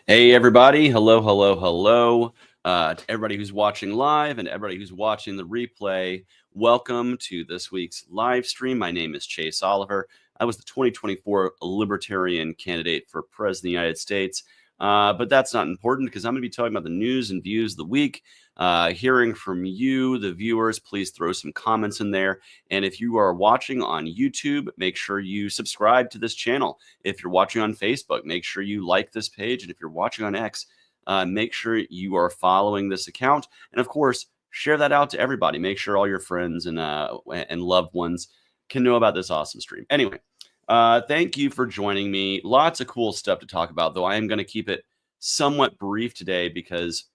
Hey, everybody. Hello, hello, hello. To everybody who's watching live and everybody who's watching the replay, welcome to this week's live stream. My name is Chase Oliver. I was the 2024 Libertarian candidate for President of the United States. But that's not important because I'm going to be talking about the news and views of the week. Hearing from you, the viewers, please throw some comments in there. And if you are watching on YouTube, make sure you subscribe to this channel. If you're watching on Facebook, make sure you like this page. And if you're watching on X, make sure you are following this account. And of course, share that out to everybody. Make sure all your friends and loved ones can know about this awesome stream. Anyway, thank you for joining me. Lots of cool stuff to talk about, though I am going to keep it somewhat brief today because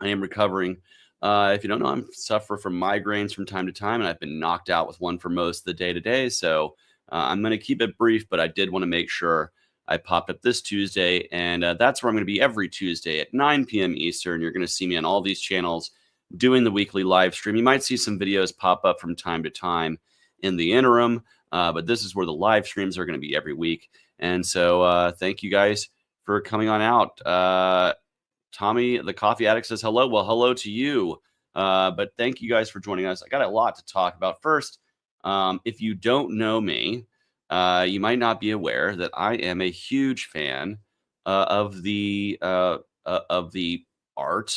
I am recovering. If you don't know, I'm suffer from migraines from time to time, and I've been knocked out with one for most of the day today. So I'm going to keep it brief, but I did want to make sure I popped up this Tuesday, and that's where I'm going to be every Tuesday at 9 p.m. Eastern. You're going to see me on all these channels doing the weekly live stream. You might see some videos pop up from time to time in the interim, but this is where the live streams are going to be every week. And so thank you guys for coming on out. Tommy, the coffee addict, says hello. Well, hello to you. But thank you guys for joining us. I got a lot to talk about. First, if you don't know me, you might not be aware that I am a huge fan of the art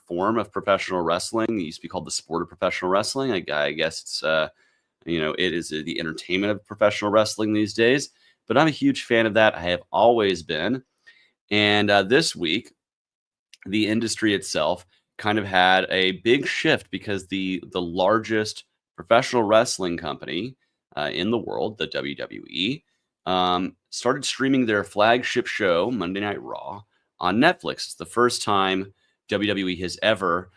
form of professional wrestling. It used to be called the sport of professional wrestling. I guess it's it is the entertainment of professional wrestling these days. But I'm a huge fan of that. I have always been. And this week, the industry itself kind of had a big shift because the largest professional wrestling company in the world, the WWE, started streaming their flagship show, Monday Night Raw, on Netflix. It's the first time WWE has ever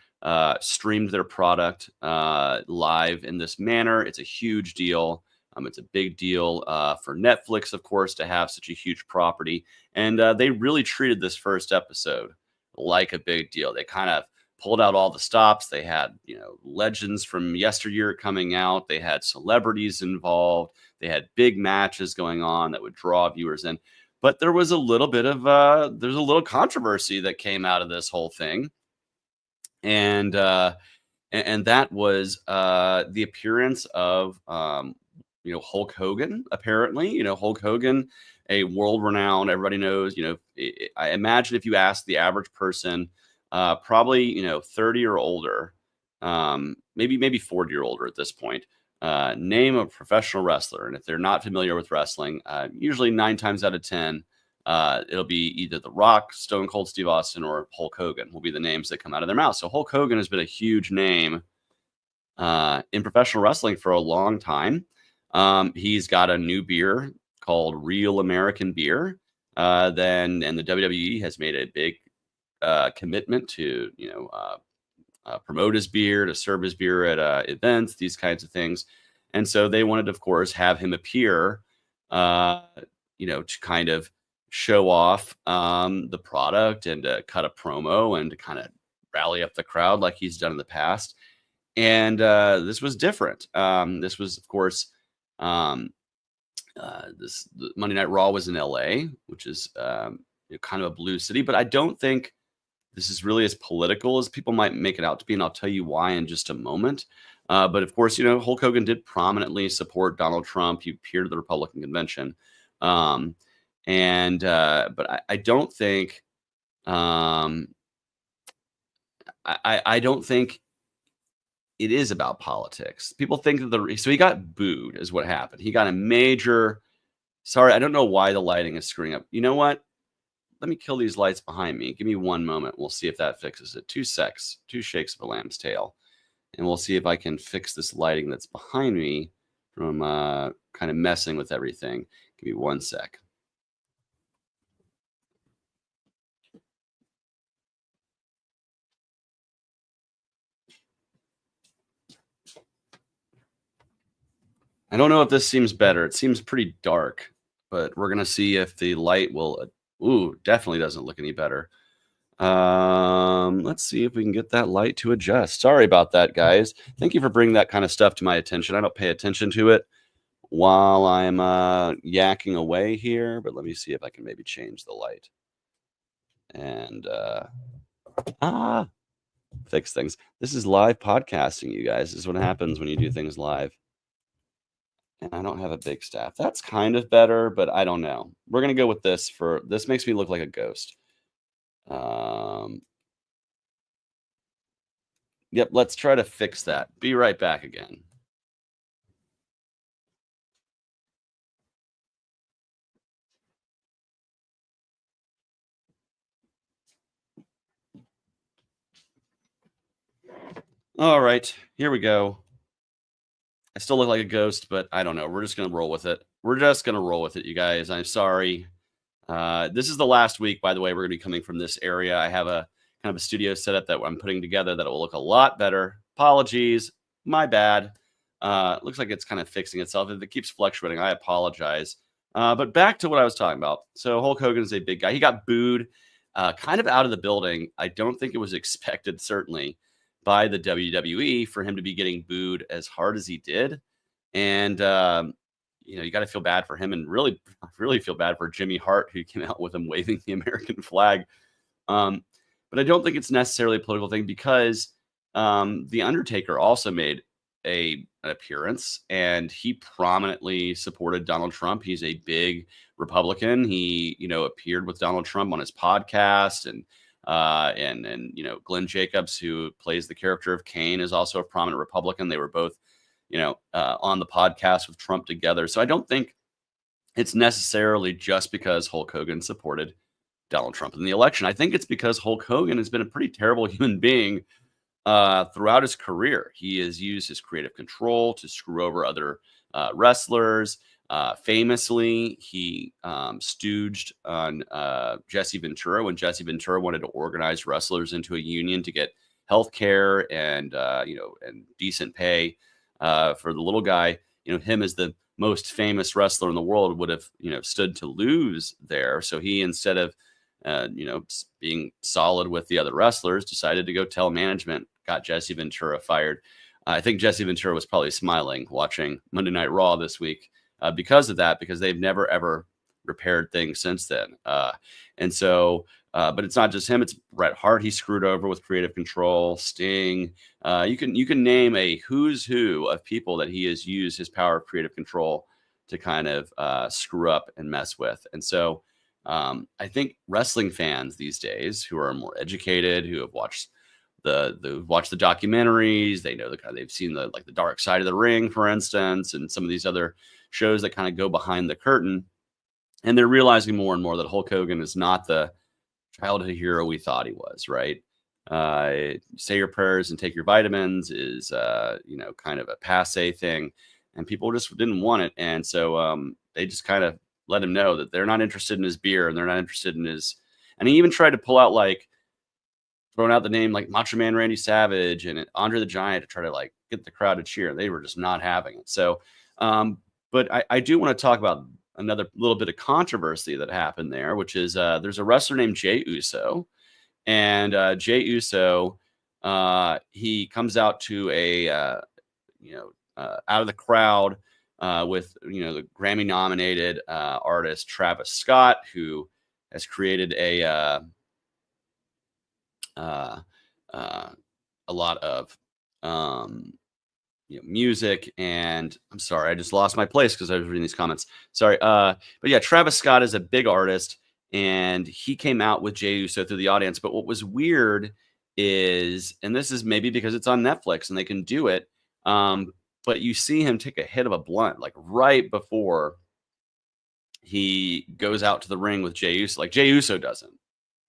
streamed their product live in this manner. It's a huge deal. It's a big deal for Netflix, of course, to have such a huge property. And they really treated this first episode like a big deal. They kind of pulled out all the stops. They had, legends from yesteryear coming out. They had celebrities involved. They had big matches going on that would draw viewers in. But there was a little bit of there's a little controversy that came out of this whole thing, and that was the appearance of Hulk Hogan. Apparently, Hulk Hogan, a world-renowned, everybody knows. I imagine if you ask the average person, probably 30 or older, maybe 40 or older at this point, name a professional wrestler, and if they're not familiar with wrestling, usually 9 times out of 10, it'll be either The Rock, Stone Cold Steve Austin, or Hulk Hogan will be the names that come out of their mouth. So Hulk Hogan has been a huge name in professional wrestling for a long time. He's got a new beer called Real American Beer. And the WWE has made a big commitment to promote his beer, to serve his beer at events, these kinds of things. And so they wanted, of course, have him appear, to kind of show off the product and to cut a promo and to kind of rally up the crowd like he's done in the past. And this was different. This was, of course, the Monday Night Raw was in LA, which is kind of a blue city, but I don't think this is really as political as people might make it out to be, and I'll tell you why in just a moment. But of course, Hulk Hogan did prominently support Donald Trump. He appeared at the Republican convention, but I don't think I don't think it is about politics. People think that so he got booed is what happened. He got a major. Sorry, I don't know why the lighting is screwing up. You know what? Let me kill these lights behind me. Give me one moment. We'll see if that fixes it. 2 secs, 2 shakes of a lamb's tail. And we'll see if I can fix this lighting that's behind me from kind of messing with everything. Give me 1 sec. I don't know if this seems better. It seems pretty dark, but we're going to see if the light will... Ooh, definitely doesn't look any better. Let's see if we can get that light to adjust. Sorry about that, guys. Thank you for bringing that kind of stuff to my attention. I don't pay attention to it while I'm yakking away here, but let me see if I can maybe change the light. and fix things. This is live podcasting, you guys. This is what happens when you do things live. And I don't have a big staff. That's kind of better, but I don't know. We're gonna go with this for this makes me look like a ghost. Yep, let's try to fix that. Be right back again. All right, here we go. I still look like a ghost, but I don't know. We're just gonna roll with it. We're just gonna roll with it, you guys. I'm sorry. This is the last week, by the way. We're gonna be coming from this area. I have a kind of a studio setup that I'm putting together that will look a lot better. Apologies, my bad. Looks like it's kind of fixing itself. If it keeps fluctuating, I apologize. But back to what I was talking about. So Hulk Hogan is a big guy. He got booed, kind of out of the building. I don't think it was expected, certainly, by the WWE for him to be getting booed as hard as he did. And you got to feel bad for him, and really, really feel bad for Jimmy Hart, who came out with him waving the American flag. But I don't think it's necessarily a political thing because the Undertaker also made an appearance, and he prominently supported Donald Trump. He's a big Republican. He, appeared with Donald Trump on his podcast, and Glenn Jacobs, who plays the character of Kane, is also a prominent Republican. They were both, on the podcast with Trump together. So I don't think it's necessarily just because Hulk Hogan supported Donald Trump in the election. I think it's because Hulk Hogan has been a pretty terrible human being throughout his career. He has used his creative control to screw over other wrestlers. Famously, he stooged on Jesse Ventura when Jesse Ventura wanted to organize wrestlers into a union to get health care and decent pay for the little guy. Him as the most famous wrestler in the world would have stood to lose there. So he, instead of being solid with the other wrestlers, decided to go tell management, got Jesse Ventura fired. I think Jesse Ventura was probably smiling watching Monday Night Raw this week because of that, because they've never, ever repaired things since then. And so, but it's not just him. It's Bret Hart. He screwed over with creative control. Sting. You can name a who's who of people that he has used his power of creative control to kind of screw up and mess with. And so I think wrestling fans these days, who are more educated, who have watched the documentaries, they know they've seen the Dark Side of the Ring, for instance, and some of these other shows that kind of go behind the curtain, and they're realizing more and more that Hulk Hogan is not the childhood hero we thought he was. Right? Say your prayers and take your vitamins is kind of a passe thing, and people just didn't want it, and so they just kind of let him know that they're not interested in his beer, and they're not interested in his. And he even tried to pull out throwing out the name like Macho Man Randy Savage and Andre the Giant to try to get the crowd to cheer. They were just not having it. So, but I do want to talk about another little bit of controversy that happened there, which is there's a wrestler named Jey Uso, and Jey Uso, he comes out to a out of the crowd with the Grammy nominated artist Travis Scott, who has created a lot of music. And I'm sorry, I just lost my place because I was reading these comments. Sorry. But yeah, Travis Scott is a big artist, and he came out with Jey Uso through the audience. But what was weird is, and this is maybe because it's on Netflix and they can do it, but you see him take a hit of a blunt right before he goes out to the ring with Jey Uso. Jey Uso doesn't.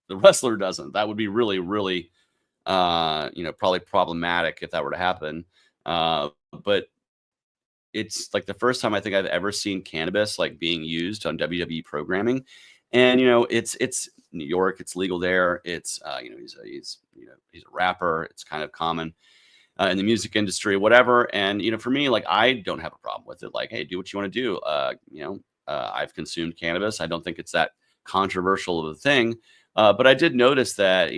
The wrestler doesn't. That would be really, really, probably problematic if that were to happen. But it's the first time I think I've ever seen cannabis being used on WWE programming. And it's New York. It's legal there. It's he's a rapper. It's kind of common in the music industry, whatever. And for me, I don't have a problem with it. Hey, do what you want to do. I've consumed cannabis. I don't think it's that controversial of a thing. But I did notice that,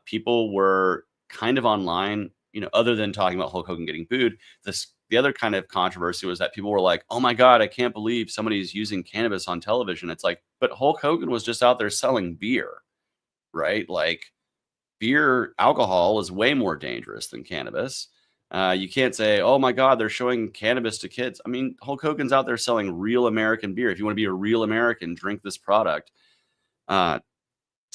people were kind of online, other than talking about Hulk Hogan getting booed. The other kind of controversy was that people were like, oh my God, I can't believe somebody's using cannabis on television. It's but Hulk Hogan was just out there selling beer. right? Like beer, alcohol is way more dangerous than cannabis. You can't say, oh my God, they're showing cannabis to kids. I mean, Hulk Hogan's out there selling real American beer. If you want to be a real American, drink this product.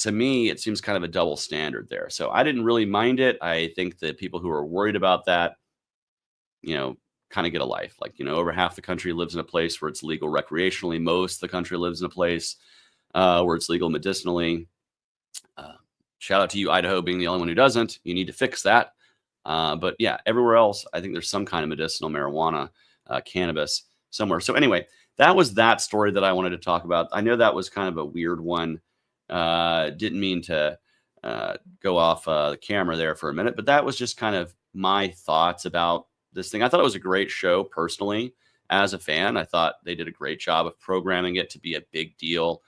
To me, it seems kind of a double standard there. So I didn't really mind it. I think that people who are worried about that, kind of get a life. Like, over half the country lives in a place where it's legal recreationally. Most of the country lives in a place where it's legal medicinally. Shout out to you, Idaho, being the only one who doesn't. You need to fix that. But yeah, everywhere else, I think there's some kind of medicinal marijuana, cannabis somewhere. So anyway, that was that story that I wanted to talk about. I know that was kind of a weird one. Didn't mean to go off the camera there for a minute, but that was just kind of my thoughts about this thing. I thought it was a great show personally. As a fan, I thought they did a great job of programming it to be a big deal.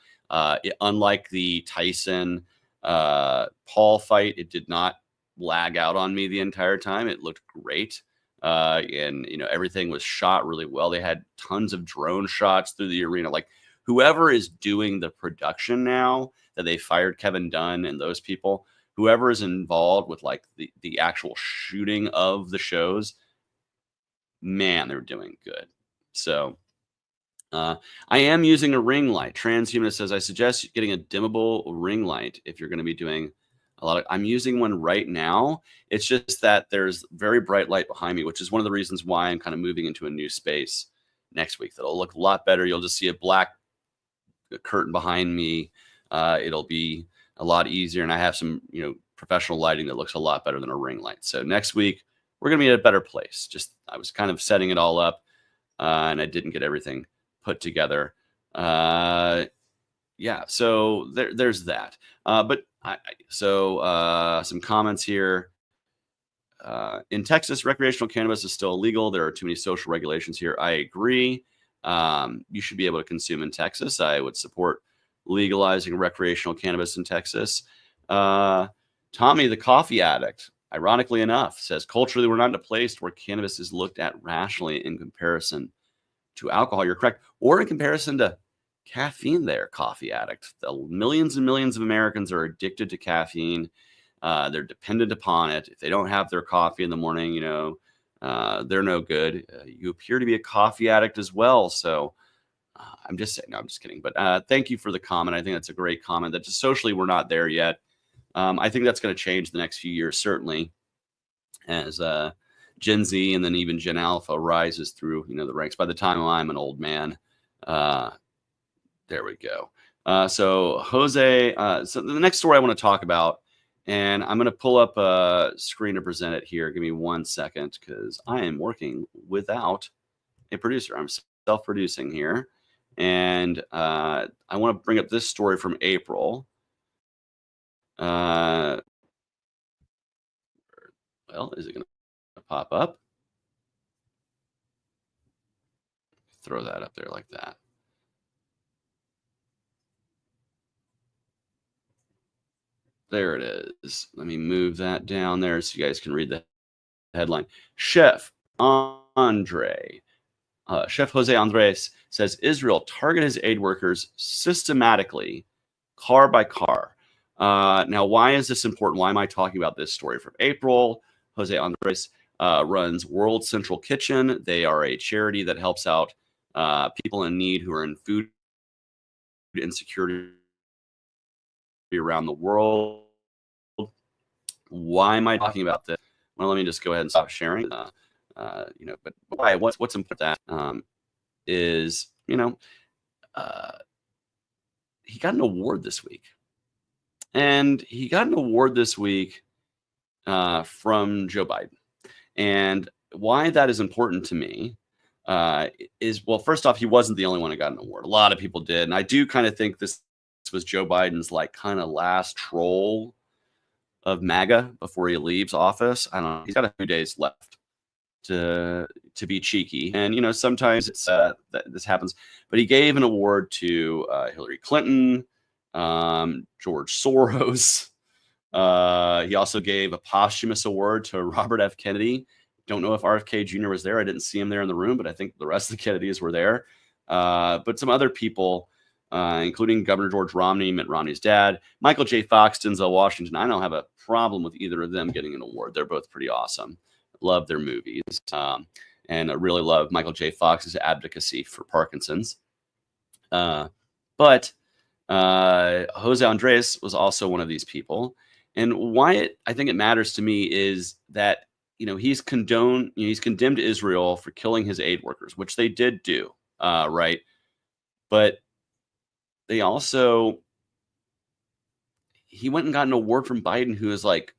Unlike the Tyson Paul fight, it did not lag out on me the entire time. It looked great. And everything was shot really well. They had tons of drone shots through the arena. Like, whoever is doing the production now, that they fired Kevin Dunn and those people, whoever is involved with like the actual shooting of the shows, man, they're doing good. So I am using a ring light. Transhumanist says, I suggest getting a dimmable ring light if you're going to be doing a lot of. I'm using one right now. It's just that there's very bright light behind me, which is one of the reasons why I'm kind of moving into a new space next week. That'll look a lot better. You'll just see a black curtain behind me. It'll be a lot easier, and I have some professional lighting that looks a lot better than a ring light. So next week we're going to be at a better place. Just I was kind of setting it all up, and I didn't get everything put together. Yeah, so there's that. But some comments here. In Texas, recreational cannabis is still illegal. There are too many social regulations here. I agree. You should be able to consume in Texas. I would support legalizing recreational cannabis in Texas. Tommy, the coffee addict, ironically enough, says culturally we're not in a place where cannabis is looked at rationally in comparison to alcohol. You're correct. Or in comparison to caffeine there, coffee addict. The millions and millions of Americans are addicted to caffeine. They're dependent upon it. If they don't have their coffee in the morning, they're no good. You appear to be a coffee addict as well. So I'm just saying, no, I'm just kidding. But thank you for the comment. I think that's a great comment that just socially we're not there yet. I think that's going to change the next few years, certainly, as Gen Z and then even Gen Alpha rises through, the ranks. By the time I'm an old man, there we go. So Jose, so the next story I want to talk about, and I'm going to pull up a screen to present it here. Give me 1 second because I am working without a producer. I'm self-producing here. And I want to bring up this story from April. Well, is it going to pop up? Throw that up there like that. There it is. Let me move that down there so you guys can read the headline. Chef Jose Andres says Israel targeted his aid workers systematically, car by car. Now, why is this important? Why am I talking about this story from April? Jose Andres runs World Central Kitchen. They are a charity that helps out people in need who are in food insecurity around the world. Why am I talking about this? Well, let me just go ahead and stop sharing. But why? What's important? That is, he got an award this week, and he got an award this week from Joe Biden. And why that is important to me is, well, first off, he wasn't the only one who got an award. A lot of people did, and I do kind of think this was Joe Biden's like kind of last troll of MAGA before he leaves office. I don't know. He's got a few days left to be cheeky, and sometimes it's this happens. But he gave an award to Hillary Clinton, George Soros. He also gave a posthumous award to Robert F. Kennedy. Don't know if RFK Jr. was there. I didn't see him there in the room, but I think the rest of the Kennedys were there. But some other people including Governor George Romney, Mitt Romney's dad, Michael J. Fox, Denzel Washington. I don't have a problem with either of them getting an award. They're both pretty awesome. Love their movies. And I really love Michael J. Fox's advocacy for Parkinson's. But Jose Andres was also one of these people. And why I think it matters to me is that, he's condemned Israel for killing his aid workers, which they did do, right? But they also, he went and got an award from Biden, who is like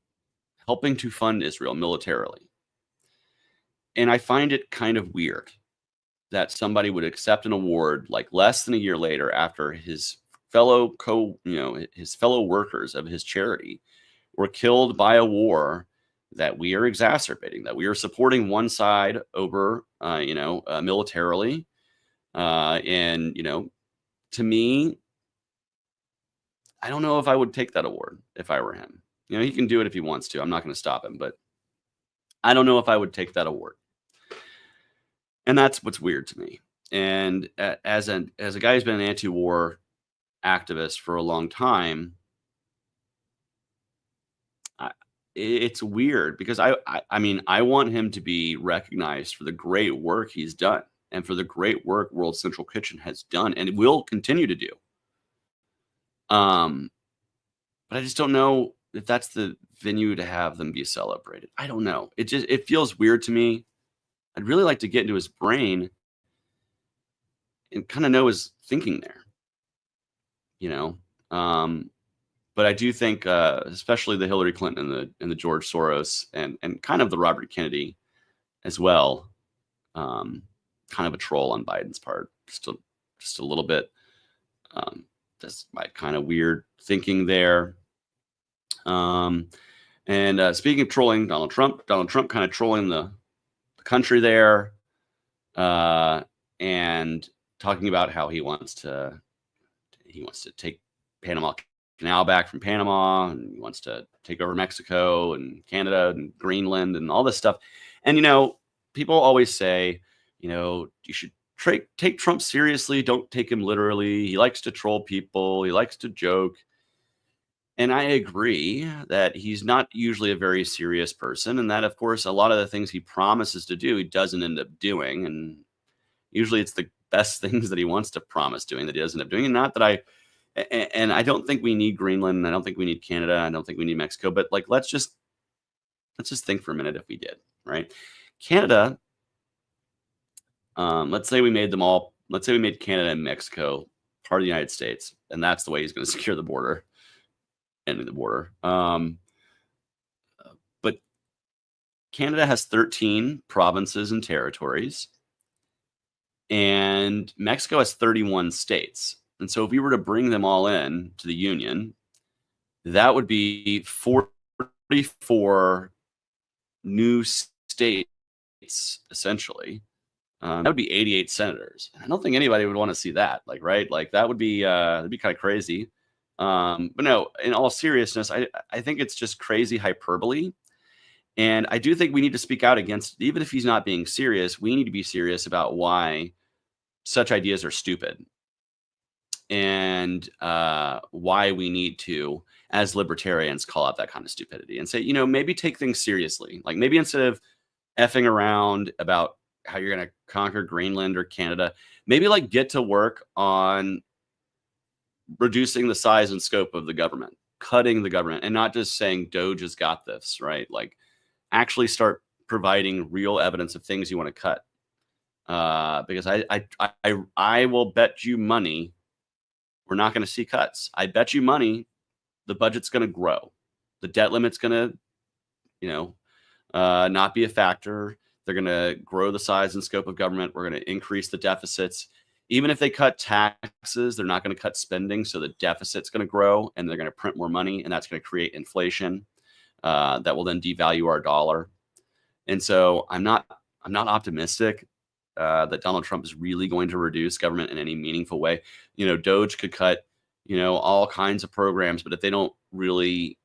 helping to fund Israel militarily. And I find it kind of weird that somebody would accept an award like less than a year later after his fellow workers of his charity were killed by a war that we are exacerbating, that we are supporting one side over, militarily. And, to me, I don't know if I would take that award if I were him. He can do it if he wants to. I'm not going to stop him, but I don't know if I would take that award. And that's what's weird to me. And as a guy who's been an anti-war activist for a long time, it's weird because I want him to be recognized for the great work he's done and for the great work World Central Kitchen has done and will continue to do. But I just don't know if that's the venue to have them be celebrated. I don't know. It feels weird to me. I'd really like to get into his brain and kind of know his thinking there, But I do think, especially the Hillary Clinton and the George Soros and kind of the Robert Kennedy as well, kind of a troll on Biden's part, just a little bit. That's my kind of weird thinking there. And speaking of trolling Donald Trump kind of trolling the country there, and talking about how he wants to take Panama Canal back from Panama, and he wants to take over Mexico and Canada and Greenland and all this stuff. And people always say, you should take Trump seriously, don't take him literally. He likes to troll people, he likes to joke. And I agree that he's not usually a very serious person, and that, of course, a lot of the things he promises to do, he doesn't end up doing. And usually it's the best things that he wants to promise doing that he doesn't end up doing. And not that I don't think we need Greenland, and I don't think we need Canada, I don't think we need Mexico, but let's just think for a minute if we did, right? Canada, let's say we made Canada and Mexico part of the United States, and that's the way he's going to secure the border. Ending the border. But Canada has 13 provinces and territories, and Mexico has 31 states. And so if we were to bring them all in to the Union, that would be 44 new states, essentially. That would be 88 senators. I don't think anybody would want to see that, right? That would be that'd be kind of crazy. But no, in all seriousness, I think it's just crazy hyperbole. And I do think we need to speak out against it. Even if he's not being serious, we need to be serious about why such ideas are stupid. And why we need to, as libertarians, call out that kind of stupidity and say, maybe take things seriously. Maybe instead of effing around about how you're going to conquer Greenland or Canada, maybe get to work on reducing the size and scope of the government, cutting the government, and not just saying Doge has got this, right? Actually start providing real evidence of things you want to cut. Because I will bet you money we're not going to see cuts. I bet you money the budget's going to grow. The debt limit's going to, not be a factor. They're going to grow the size and scope of government. We're going to increase the deficits. Even if they cut taxes, they're not going to cut spending. So the deficit's going to grow, and they're going to print more money, and that's going to create inflation that will then devalue our dollar. And so I'm not optimistic that Donald Trump is really going to reduce government in any meaningful way. Doge could cut, all kinds of programs, but if they don't really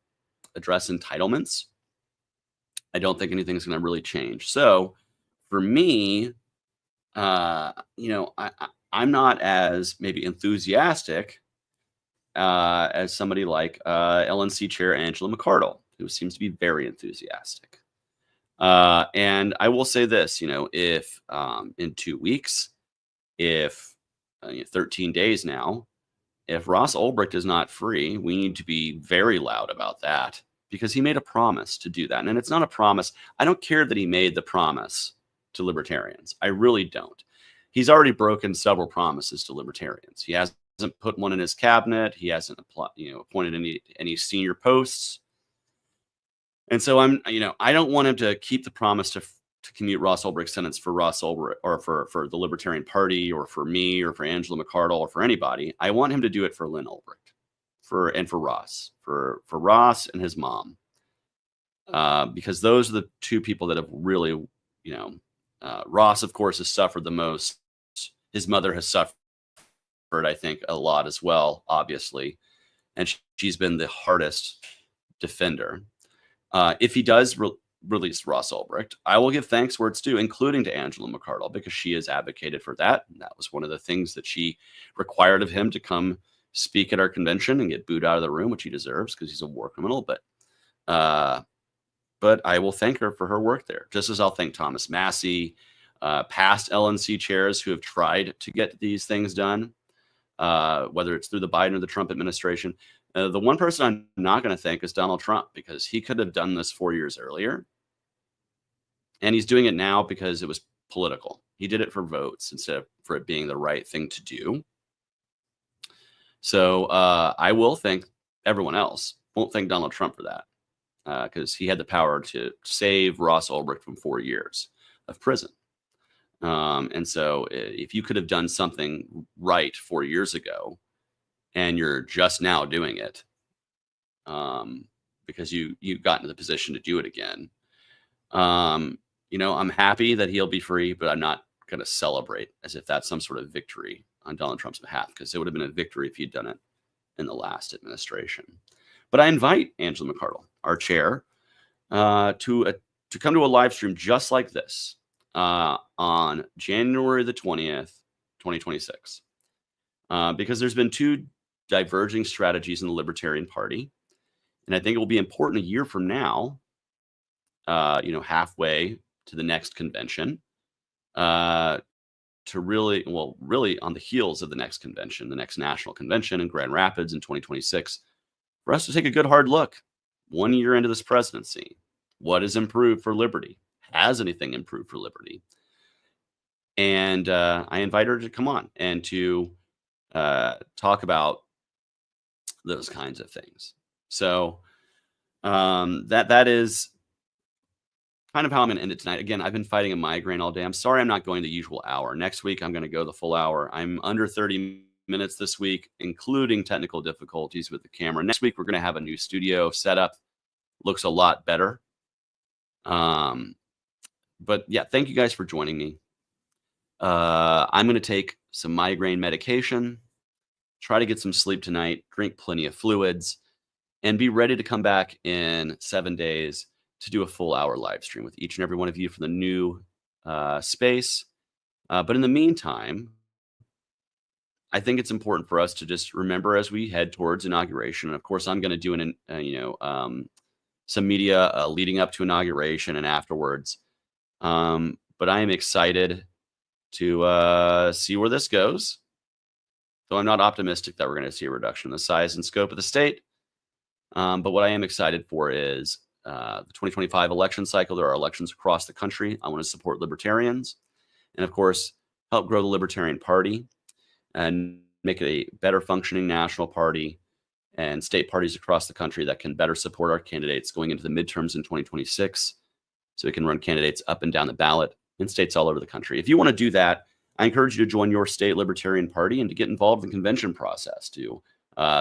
address entitlements, I don't think anything's going to really change. So for me, I I'm not as maybe enthusiastic as somebody like LNC Chair Angela McArdle, who seems to be very enthusiastic. And I will say this, if in 2 weeks, if 13 days now, if Ross Ulbricht is not free, we need to be very loud about that, because he made a promise to do that. And it's not a promise. I don't care that he made the promise to libertarians. I really don't. He's already broken several promises to libertarians. He hasn't put one in his cabinet. He hasn't appointed any senior posts. And so I don't want him to keep the promise to commute Ross Ulbricht's sentence for Ross Ulbricht, or for the Libertarian Party, or for me, or for Angela McArdle, or for anybody. I want him to do it for Lynn Ulbricht, for Ross, for Ross and his mom, because those are the two people that have really, Ross, of course, has suffered the most. His mother has suffered, I think, a lot as well, obviously, and she's been the hardest defender. If he does release Ross Ulbricht, I will give thanks where it's due, including to Angela McArdle, because she has advocated for that. And that was one of the things that she required of him, to come speak at our convention and get booed out of the room, which he deserves because he's a war criminal. But I will thank her for her work there, just as I'll thank Thomas Massey, past LNC chairs who have tried to get these things done, whether it's through the Biden or the Trump administration. The one person I'm not going to thank is Donald Trump, because he could have done this 4 years earlier. And he's doing it now because it was political. He did it for votes instead of for it being the right thing to do. So I will thank everyone else. Won't thank Donald Trump for that, because he had the power to save Ross Ulbricht from 4 years of prison. And so if you could have done something right 4 years ago, and you're just now doing it because you got into the position to do it again, I'm happy that he'll be free, but I'm not going to celebrate as if that's some sort of victory on Donald Trump's behalf, because it would have been a victory if he'd done it in the last administration. But I invite Angela McArdle, our chair, to come to a live stream just like this on January the 20th, 2026, because there's been two diverging strategies in the Libertarian Party. And I think it will be important a year from now, halfway to the next convention, to really on the heels of the next convention, the next national convention in Grand Rapids in 2026, for us to take a good hard look 1 year into this presidency. What has improved for liberty? Has anything improved for liberty? And I invite her to come on and to talk about those kinds of things. So that is kind of how I'm going to end it tonight. Again, I've been fighting a migraine all day. I'm sorry I'm not going the usual hour. Next week, I'm going to go the full hour. I'm under 30 minutes this week, including technical difficulties with the camera. Next week, we're going to have a new studio setup. Looks a lot better. But yeah, thank you guys for joining me. I'm going to take some migraine medication, try to get some sleep tonight, drink plenty of fluids, and be ready to come back in 7 days to do a full hour live stream with each and every one of you for the new space. But in the meantime, I think it's important for us to just remember as we head towards inauguration. And of course, I'm going to do some media leading up to inauguration and afterwards. But I am excited to see where this goes. Though I'm not optimistic that we're going to see a reduction in the size and scope of the state. But what I am excited for is the 2025 election cycle. There are elections across the country. I want to support libertarians and, of course, help grow the Libertarian Party and make it a better functioning national party and state parties across the country that can better support our candidates going into the midterms in 2026, so we can run candidates up and down the ballot in states all over the country. If you want to do that, I encourage you to join your state Libertarian Party and to get involved in the convention process, to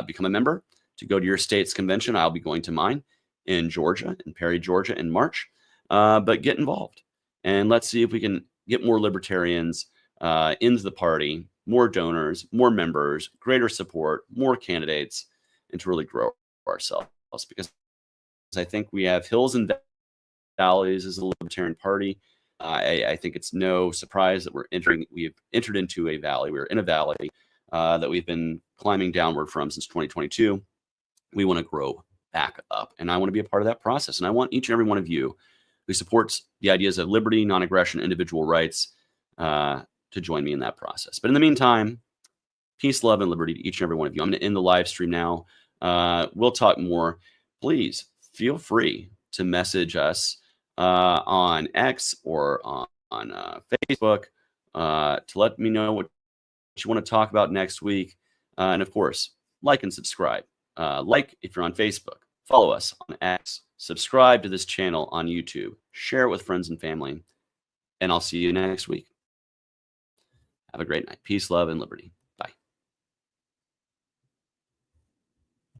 become a member, to go to your state's convention. I'll be going to mine in Georgia, in Perry, Georgia in March. But get involved and let's see if we can get more libertarians into the party, more donors, more members, greater support, more candidates, and to really grow ourselves, because I think we have hills and valleys as a Libertarian Party. I think it's no surprise that we've entered into a valley. We're in a valley that we've been climbing downward from since 2022. We want to grow back up, and I want to be a part of that process. And I want each and every one of you who supports the ideas of liberty, non-aggression, individual rights to join me in that process. But in the meantime, peace, love, and liberty to each and every one of you. I'm going to end the live stream now. We'll talk more. Please feel free to message us on X or on Facebook to let me know what you want to talk about next week. And of course, like and subscribe. Like if you're on Facebook, follow us on X, subscribe to this channel on YouTube, share it with friends and family, and I'll see you next week. Have a great night. Peace, love, and liberty.